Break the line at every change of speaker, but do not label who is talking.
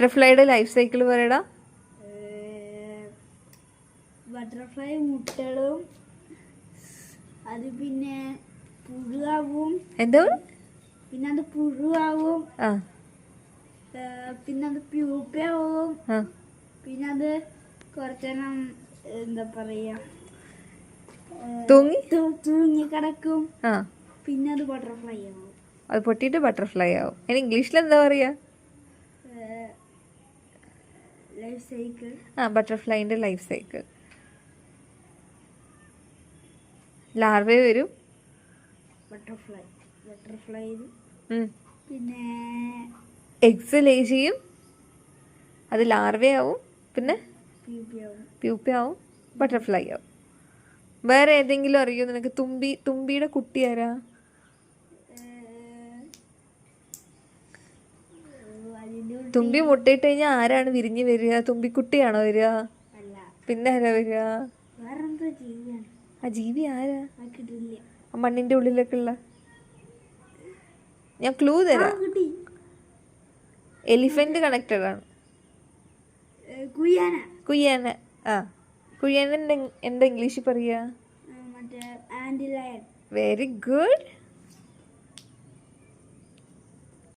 ബട്ടർഫ്ലൈയുടെ life cycle പറയടാ.
Butterfly മുട്ടകളും അത് പിന്നെ പുഴുവാവും.
എന്താ?
പിന്നെ അത് പുഴുവാവും. പിന്നെ അത് പ്യൂപ്പയാവും. പിന്നെ അത് കുറച്ചെണ്ണം എന്താ പറയാ തൂങ്ങി കിടക്കും. പിന്നെ അത് ബട്ടർഫ്ലൈ ആവും.
അത് പൊട്ടിയിട്ട് ബട്ടർഫ്ലൈ ആവും. അതിന് ഇംഗ്ലീഷിൽ എന്താ പറയാ?
Life cycle.
ബട്ടർഫ്ലൈൻ്റെ ലൈഫ് സൈക്കിൾ. ലാർവേ വരും.
ബട്ടർഫ്ലൈ പിന്നെ
എഗ്സ് ലേ ചെയ്യും. അത് ലാർവേ ആവും. പിന്നെ പ്യൂപ്പ ആവും. ബട്ടർഫ്ലൈ ആവും. വേറെ ഏതെങ്കിലും അറിയോ നിനക്ക്? തുമ്പിയുടെ കുട്ടി ആരാ? തുമ്പി മുട്ടയിട്ട് കഴിഞ്ഞാൽ ആരാണ് വിരിഞ്ഞ് വരിക? തുമ്പിക്കുട്ടിയാണോ വരിക? പിന്നെ ആരാ വരിക? ആ ജീവി ആരാ? ആ മണ്ണിന്റെ ഉള്ളിലൊക്കെ ഉള്ള. ഞാൻ ക്ലൂ തരാം. എലിഫന്റ് കണക്റ്റഡ് ആണ്. കുയ്യാന. കുയ്യാന എന്താ ഇംഗ്ലീഷിൽ പറയാ?
And lion.
Very good.